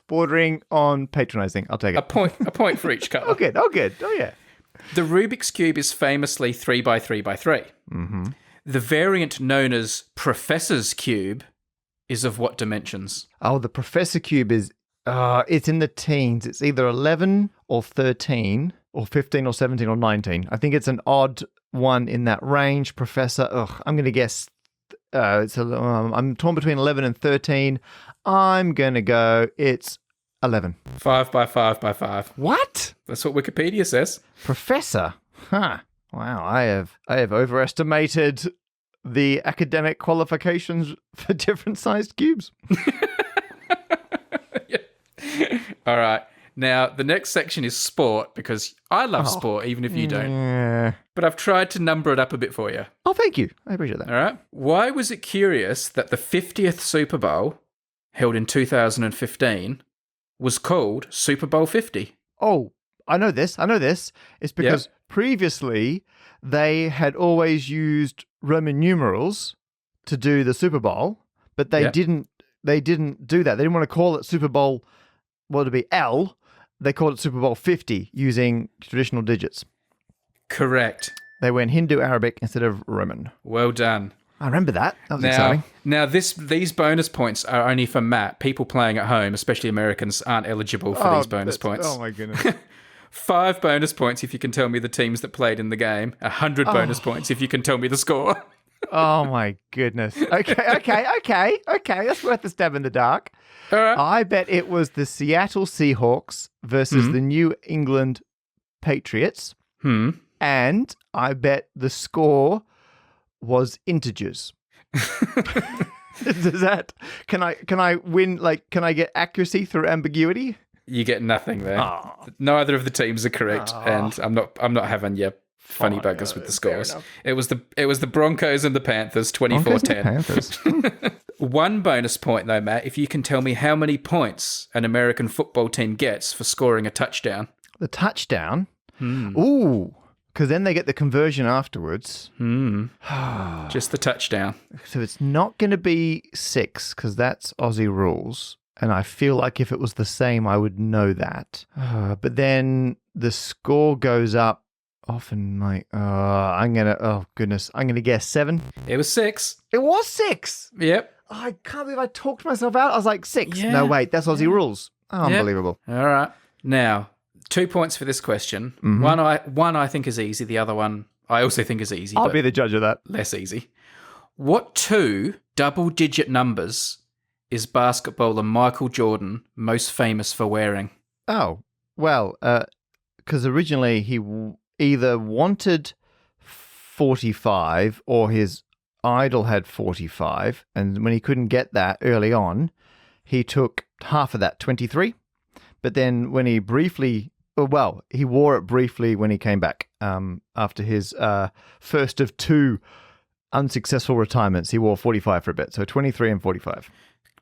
bordering on patronising. I'll take it. A point for each colour. Oh, good. Oh, yeah. The Rubik's Cube is famously 3 by 3 by 3. Mm-hmm. The variant known as Professor's Cube is of what dimensions? Oh, the Professor Cube is... it's in the teens. It's either 11 or 13 or 15 or 17 or 19. I think it's an odd one in that range. Professor, I'm going to guess I'm torn between 11 and 13. I'm going to go it's 11. 5 by 5 by 5. What? That's what Wikipedia says. Professor? Huh. Wow, I have overestimated the academic qualifications for different sized cubes. All right. Now, the next section is sport because I love sport, even if you don't. Yeah. But I've tried to number it up a bit for you. Oh, thank you. I appreciate that. All right. Why was it curious that the 50th Super Bowl, held in 2015, was called Super Bowl 50? Oh, I know this. It's because previously they had always used Roman numerals to do the Super Bowl, but they didn't do that. They didn't want to call it Super Bowl, to be L. They called it Super Bowl 50 using traditional digits. Correct. They went Hindu Arabic instead of Roman. Well done. I remember that. That was exciting. Now, these bonus points are only for Matt. People playing at home, especially Americans, aren't eligible for these bonus points. Oh, my goodness. 5 bonus points if you can tell me the teams that played in the game. 100 bonus points if you can tell me the score. Oh, my goodness. Okay. That's worth a stab in the dark. All right. I bet it was the Seattle Seahawks versus the New England Patriots. And I bet the score was integers. Does that... Can I win, can I get accuracy through ambiguity? You get nothing there. Oh. Neither of the teams are correct, and I'm not having your funny buggers with the scores. It was the Broncos and the Panthers, 24-10. 1 bonus point though, Matt, if you can tell me how many points an American football team gets for scoring a touchdown. The touchdown? Ooh, because then they get the conversion afterwards. Just the touchdown. So it's not going to be 6 because that's Aussie rules. And I feel like if it was the same, I would know that. But then the score goes up often like, I'm going to guess 7. It was 6. It was 6. Yep. I can't believe I talked myself out. I was like 6. Yeah. No, wait, that's Aussie rules. Unbelievable. Yep. All right. Now, 2 points for this question. Mm-hmm. One I think is easy. The other one I also think is easy. I'll but be the judge of that. less easy. What 2 double-digit numbers is basketballer Michael Jordan most famous for wearing? Oh, well, because originally he either wanted 45 or his idol had 45. And when he couldn't get that early on, he took half of that, 23. But then when he he wore it briefly when he came back after his first of 2 unsuccessful retirements. He wore 45 for a bit. So 23 and 45.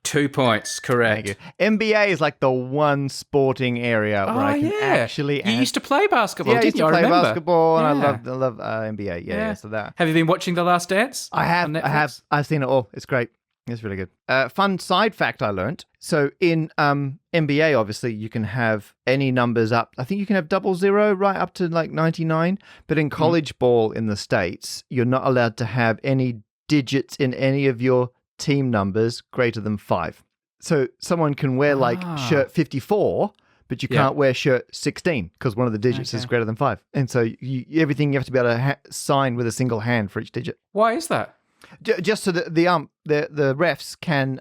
2 points, correct. Thank you. NBA is like the one sporting area where I can actually... You used to play basketball, I didn't used to you? play I remember. basketball, and I love NBA. Yeah, so that. Have you been watching The Last Dance? I have. I've seen it all. It's great. It's really good. Fun side fact I learned. So in NBA, obviously, you can have any numbers up. I think you can have 00 right up to like 99. But in college ball in the States, you're not allowed to have any digits in any of your team numbers greater than 5. So someone can wear like shirt 54, but you can't wear shirt 16 because one of the digits is greater than 5. And so everything you have to be able to sign with a single hand for each digit. Why is that? Just so that the refs can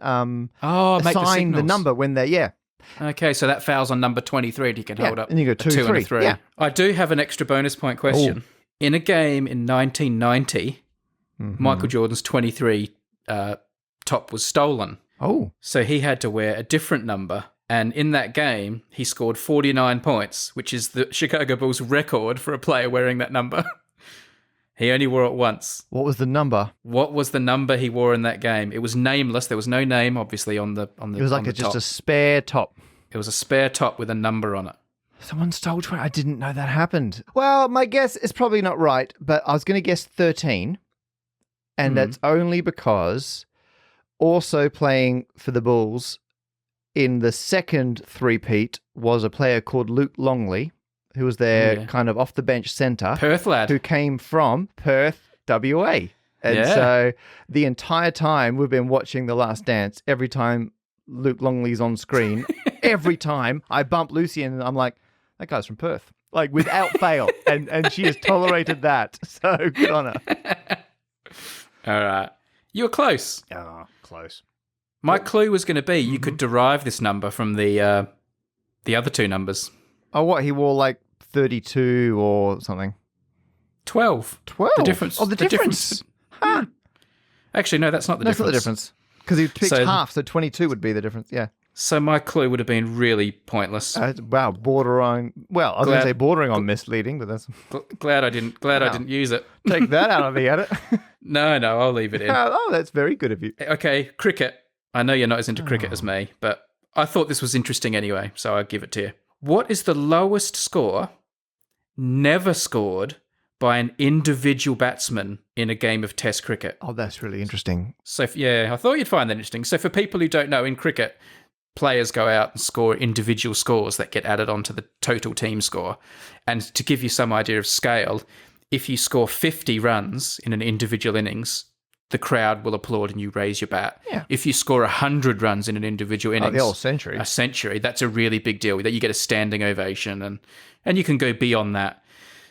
make assign the number when they're Okay, so that fouls on number 23 and you can hold up and you go 2, 2 3. and a 3. Yeah. I do have an extra bonus point question. Ooh. In a game in 1990, Michael Jordan's 23 top was stolen. Oh. So he had to wear a different number. And in that game, he scored 49 points, which is the Chicago Bulls record for a player wearing that number. He only wore it once. What was the number? What was the number he wore in that game? It was nameless. There was no name, obviously, on the It was like just a spare top. It was a spare top with a number on it. Someone stole 20. I didn't know that happened. Well, my guess is probably not right, but I was going to guess 13. And that's only because also playing for the Bulls in the second three-peat was a player called Luke Longley, who was their kind of off-the-bench centre. Perth lad. Who came from Perth, WA. And so the entire time we've been watching The Last Dance, every time Luke Longley's on screen, every time I bump Lucy and I'm like, that guy's from Perth. Like, without fail. And she has tolerated that. So good on her. All right. You were close. Oh, close. My clue was going to be you could derive this number from the other 2 numbers. Oh, what? He wore like 32 or something? 12. 12? The difference. Oh, the difference. Huh. Actually, no, that's not the difference. That's not the difference. Because he picked half, so 22 would be the difference. Yeah. So my clue would have been really pointless. Wow, bordering. Well, I was going to say bordering on misleading, but that's... Glad I didn't use it. Take that out of the edit. No, I'll leave it in. Oh, that's very good of you. Okay, cricket. I know you're not as into cricket as me, but I thought this was interesting anyway, so I'll give it to you. What is the lowest score never scored by an individual batsman in a game of Test cricket? Oh, that's really interesting. So, I thought you'd find that interesting. So for people who don't know, in cricket, players go out and score individual scores that get added onto the total team score. And to give you some idea of scale, if you score 50 runs in an individual innings, the crowd will applaud and you raise your bat. Yeah. If you score 100 runs in an individual innings, the whole century. A century, that's a really big deal. That you get a standing ovation and you can go beyond that.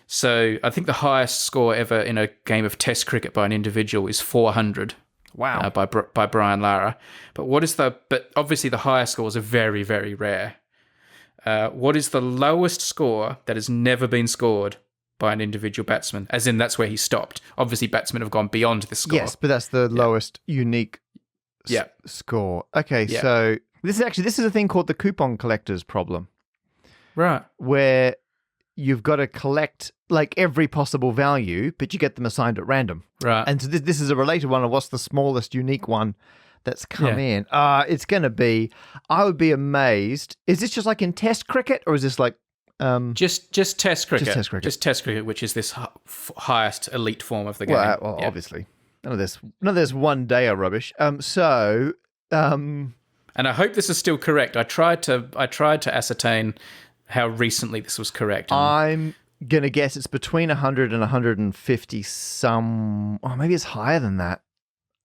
So I think the highest score ever in a game of Test cricket by an individual is 400. Wow. By Brian Lara. But obviously the highest scores are very, very rare. What is the lowest score that has never been scored by an individual batsman? As in, that's where he stopped. Obviously, batsmen have gone beyond this score. Yes, but that's the lowest unique score. Okay, so this is a thing called the coupon collector's problem. Right. Where you've got to collect like every possible value, but you get them assigned at random. Right. And so this is a related one of what's the smallest unique one that's come in. It's going to be, I would be amazed. Is this just like in Test cricket or is this like... Just Test cricket. Just Test cricket. Which is this highest elite form of the game. Well, obviously. None of this one day are rubbish. And And I hope this is still correct. I tried to ascertain how recently this was correct. I'm going to guess it's between 100 and 150 some... Oh, maybe it's higher than that.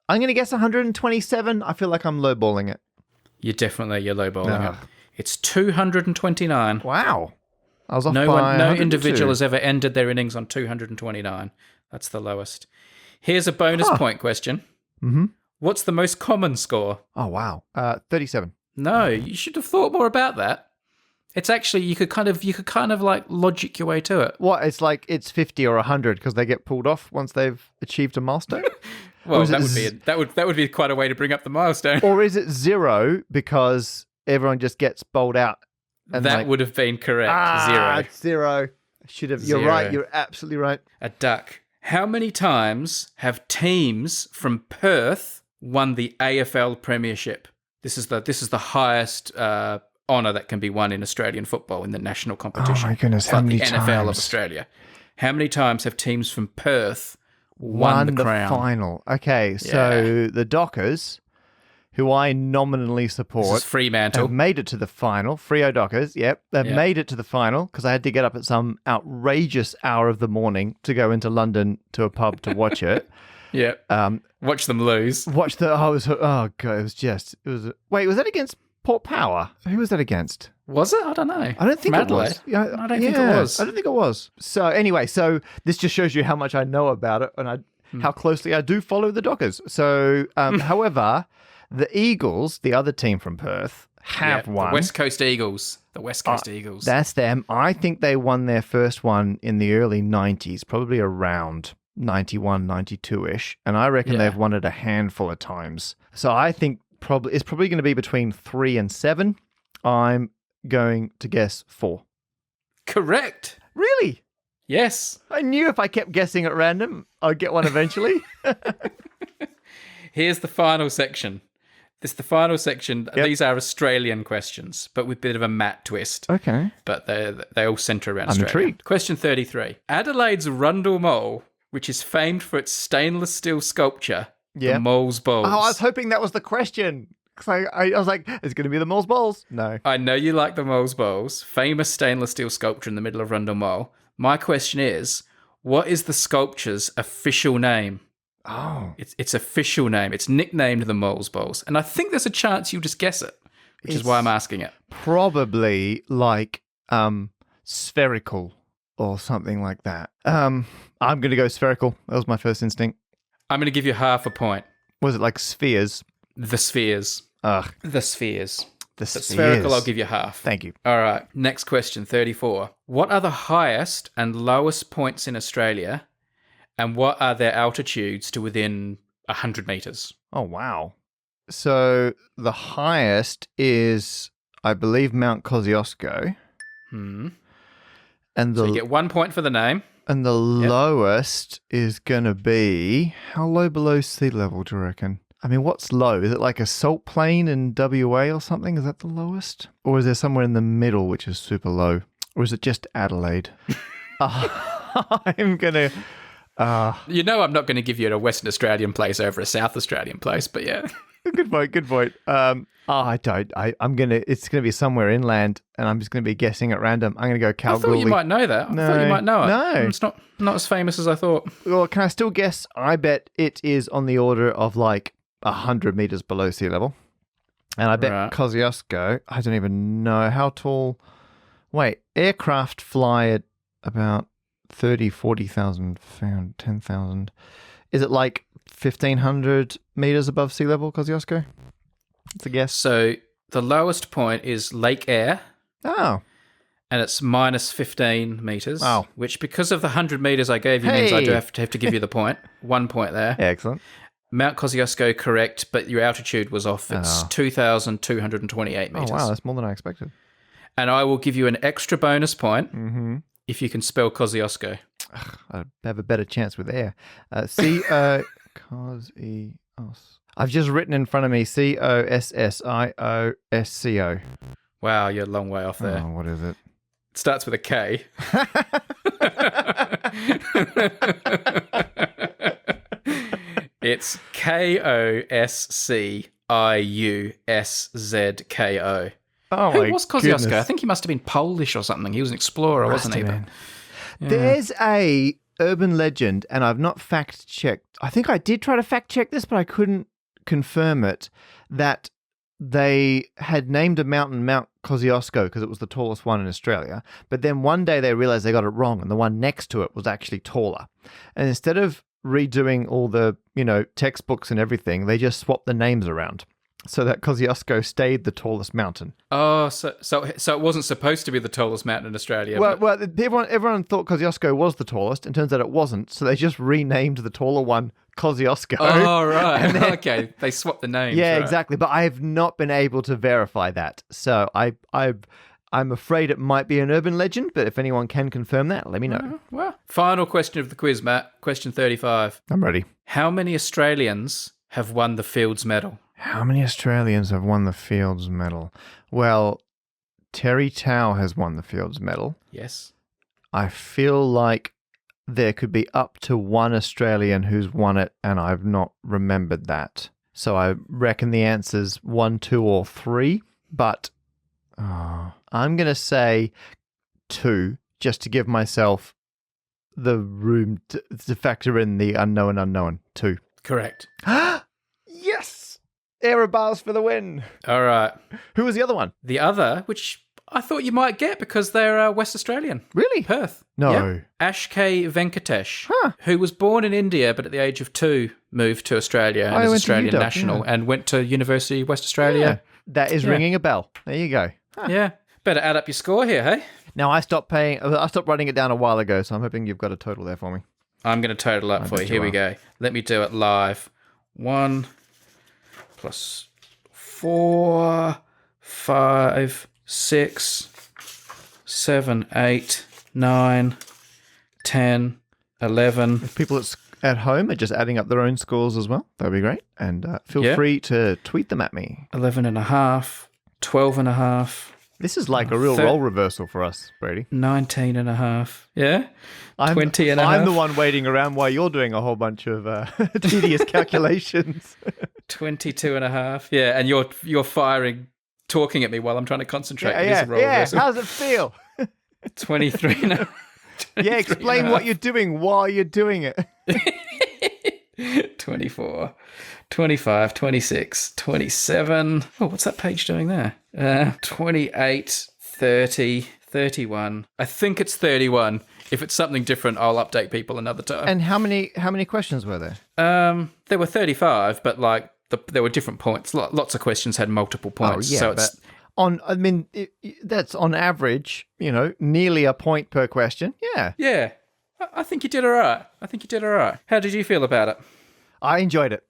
I'm going to guess 127. I feel like I'm lowballing it. You're lowballing it. It's 229. Wow. I was off No by no 102. individual has ever ended their innings on 229. That's the lowest. Here's a bonus point question. Mm-hmm. What's the most common score? Oh, wow. 37. No, you should have thought more about that. It's actually you could kind of like logic your way to it. What? It's like it's 50 or 100 because they get pulled off once they've achieved a milestone? Well, that would be quite a way to bring up the milestone. Or is it 0 because everyone just gets bowled out? And that would have been correct. 0. It's 0. Should have. You're 0. right. You're absolutely right. A duck. How many times have teams from Perth won the AFL Premiership? This is the highest honour that can be won in Australian football in the national competition. Oh my goodness! It's How like many the times? NFL of Australia. How many times have teams from Perth won the crown? Final. Okay, so the Dockers, who I nominally support, This is Fremantle. have made it to the final. Freo Dockers, yep. They've made it to the final because I had to get up at some outrageous hour of the morning to go into London to a pub to watch it. Yeah. Watch them lose. Watch the... Oh, God, it was... Wait, was that against Port Power? Who was that against? Was it? I don't know. I don't think it Adelaide? was. Yeah, I don't think it was. I don't think it was. So anyway, this just shows you how much I know about it and how closely I do follow the Dockers. So, however, the Eagles, the other team from Perth, have won. The West Coast Eagles. The West Coast Eagles. That's them. I think they won their first one in the early 90s, probably around 91, 92-ish. And I reckon they've won it a handful of times. So I think it's probably going to be between 3 and 7. I'm going to guess 4. Correct. Really? Yes. I knew if I kept guessing at random, I'd get one eventually. Here's the final section. These are Australian questions, but with a bit of a Matt twist. Okay. But they all centre around I'm Australia. intrigued. Question 33. Adelaide's Rundle Mole, which is famed for its stainless steel sculpture, the Mole's Bowls. Oh, I was hoping that was the question. Because I was like, it's going to be the Mole's Bowls. No. I know you like the Mole's Bowls, famous stainless steel sculpture in the middle of Rundle Mole. My question is, what is the sculpture's official name? Oh. Its official name. It's nicknamed the Mole's Bowls. And I think there's a chance you'll just guess it, which is why I'm asking it. Probably like spherical or something like that. I'm going to go spherical. That was my first instinct. I'm going to give you half a point. Was it like spheres? The spheres. Ugh. The spheres. The But spheres. spherical, I'll give you half. Thank you. All right. Next question, 34. What are the highest and lowest points in Australia, and what are their altitudes to within 100 metres? Oh, wow. So the highest is, I believe, Mount Kosciuszko. And So you get 1 point for the name. And the lowest is going to be... How low below sea level, do you reckon? I mean, what's low? Is it like a salt plain in WA or something? Is that the lowest? Or is there somewhere in the middle which is super low? Or is it just Adelaide? I'm going to... You know I'm not going to give you a Western Australian place over a South Australian place, but yeah. Good point. I don't. I'm going to... It's going to be somewhere inland, and I'm just going to be guessing at random. I'm going to go Kalgoorlie. I thought you might know that. I thought you might know it. No. It's not as famous as I thought. Well, can I still guess? I bet it is on the order of like 100 meters below sea level. And I bet Kosciuszko, I don't even know how tall. Wait, aircraft fly at about 30, 40,000, 10,000. Is it like 1,500 meters above sea level, Kosciuszko? That's a guess. So the lowest point is Lake Eyre. Oh. And it's minus 15 metres. Oh. Which, because of the 100 metres I gave you, means I do have to give you the point. 1 point there. Excellent. Mount Kosciuszko, correct, but your altitude was off. It's 2,228 metres. Oh, wow, that's more than I expected. And I will give you an extra bonus point if you can spell Kosciuszko. I have a better chance with air. Kosciuszko. I've just written in front of me Kossiosco. Wow, you're a long way off there. Oh, what is it? It starts with a K. It's Kossco. Oh Who my was Kosciuszko? goodness. I think he must have been Polish or something. He was an explorer, wasn't he? Man. Yeah. There's a urban legend, and I've not fact-checked. I think I did try to fact-check this, but I couldn't confirm it, that they had named a mountain Mount Kosciuszko because it was the tallest one in Australia. But then one day they realized they got it wrong, and the one next to it was actually taller. And instead of redoing all the, textbooks and everything, they just swapped the names around so that Kosciuszko stayed the tallest mountain. Oh, so it wasn't supposed to be the tallest mountain in Australia. Well, everyone thought Kosciuszko was the tallest, and turns out it wasn't. So they just renamed the taller one Kosciuszko. Oh, right. Okay. They swapped the names. Yeah, right. exactly. But I have not been able to verify that. So I'm afraid it might be an urban legend, but if anyone can confirm that, let me know. Well, final question of the quiz, Matt. Question 35. I'm ready. How many Australians have won the Fields Medal? How many Australians have won the Fields Medal? Well, Terry Tao has won the Fields Medal. Yes. I feel like there could be up to one Australian who's won it, and I've not remembered that. So I reckon the answer's 1, 2, or 3, but I'm going to say 2, just to give myself the room to factor in the unknown. 2. Correct. Yes! Error bars for the win. All right. Who was the other one? The other, which I thought you might get because they're West Australian. Really? Perth. No. Yep. Ash K. Venkatesh, who was born in India but at the age of 2 moved to Australia and is Australian national and went to University of West Australia. Yeah. That is ringing a bell. There you go. Yeah. Better add up your score here, hey? Now, I stopped writing it down a while ago, so I'm hoping you've got a total there for me. I'm going to total up for you. Here we go. Let me do it live. 1 plus 4, 5, 6, 7, 8, 9, 10, 11. If people at home are just adding up their own scores as well, that would be great. And feel free to tweet them at me. 11 and a half, 12 and a half. This is like a real role reversal for us, Brady. 19 and a half. Yeah? 20 and a half. I'm the one waiting around while you're doing a whole bunch of tedious calculations. 22 and a half. Yeah, and you're firing, talking at me while I'm trying to concentrate. It is a role reversal. How does it feel? 23 and a half. Yeah, explain what you're doing while you're doing it. 24, 25, 26, 27. Oh, what's that page doing there? 28, 30, 31. I think it's 31. If it's something different, I'll update people another time. And how many questions were there? There were 35, but there were different points. Lots of questions had multiple points. Oh, yeah, so it's that's on average, nearly a point per question. Yeah. Yeah. I think you did all right. How did you feel about it? I enjoyed it.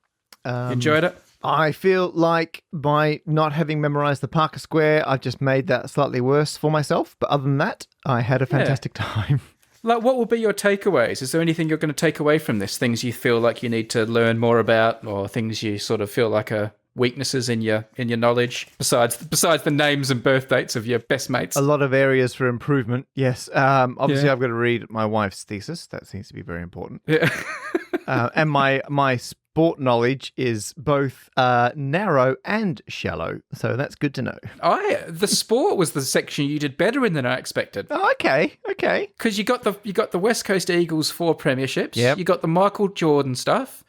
Enjoyed it? I feel like by not having memorized the Parker Square, I've just made that slightly worse for myself. But other than that, I had a fantastic time. Like, what will be your takeaways? Is there anything you're going to take away from this? Things you feel like you need to learn more about, or things you sort of feel like are weaknesses in your knowledge, besides the names and birth dates of your best mates? A lot of areas for improvement, yes. Obviously, I've got to read my wife's thesis. That seems to be very important. Yeah. And my sport knowledge is both narrow and shallow, so that's good to know. The sport was the section you did better in than I expected. Oh, okay. Because you got the West Coast Eagles 4 premierships. Yep. You got the Michael Jordan stuff.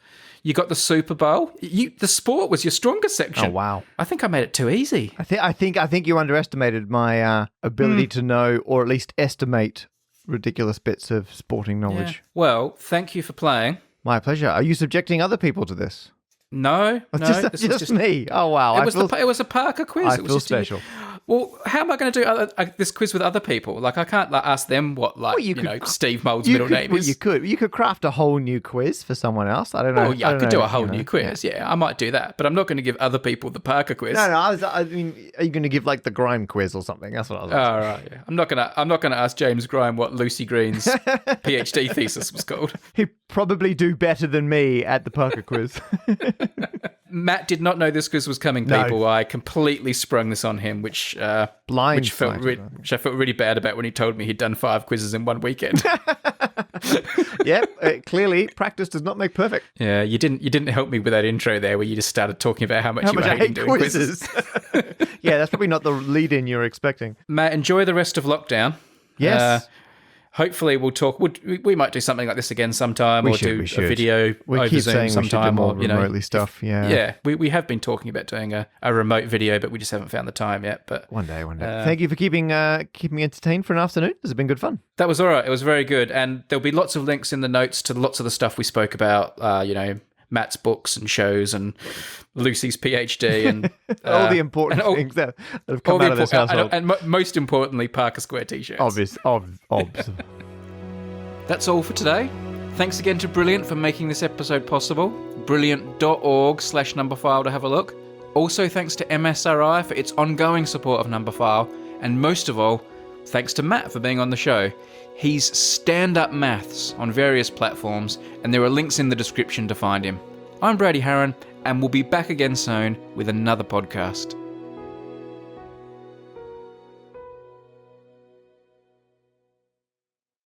You got the Super Bowl. The sport was your strongest section. Oh, wow. I think I made it too easy. I think you underestimated my ability to know, or at least estimate, ridiculous bits of sporting knowledge. Yeah. Well, thank you for playing. My pleasure. Are you subjecting other people to this? No. This is just me. Oh, wow. It was a Parker quiz. I feel special. Well, how am I going to do this quiz with other people? Like, I can't ask them what, Steve Mould's middle name is. You could craft a whole new quiz for someone else. I don't know. Oh, yeah, I could do a whole new quiz. Yeah, I might do that. But I'm not going to give other people the Parker quiz. No. I mean, are you going to give like the Grime quiz or something? That's what I was asking. Oh, right. Yeah. I'm not going to ask James Grime what Lucy Green's PhD thesis was called. He'd probably do better than me at the Parker quiz. Matt did not know this quiz was coming, people. No. I completely sprung this on him, which I felt really bad about when he told me he'd done 5 quizzes in one weekend. Yep, clearly practice does not make perfect. Yeah, you didn't help me with that intro there where you just started talking about how much How you much were I hating hate doing quizzes. Yeah, that's probably not the lead-in you're expecting. Matt, enjoy the rest of lockdown. Yes. Hopefully we'll talk. We might do something like this again sometime, We or should. a video We over keep Zoom saying we should do sometime, more or remotely stuff. Yeah. Yeah, we have been talking about doing a remote video, but we just haven't found the time yet. But One day. Thank you for keeping me entertained for an afternoon. This has been good fun. that was all right. It was very good, and there'll be lots of links in the notes to lots of the stuff we spoke about. Matt's books and shows, and Lucy's PhD, and all the important things that have come out of this household. and most importantly, Parker Square T-shirts. Obvious. That's all for today. Thanks again to Brilliant for making this episode possible. Brilliant.org/Numberphile to have a look. Also thanks to MSRI for its ongoing support of Numberphile. And most of all, thanks to Matt for being on the show. He's stand-up maths on various platforms, and there are links in the description to find him. I'm Brady Harron, and we'll be back again soon with another podcast.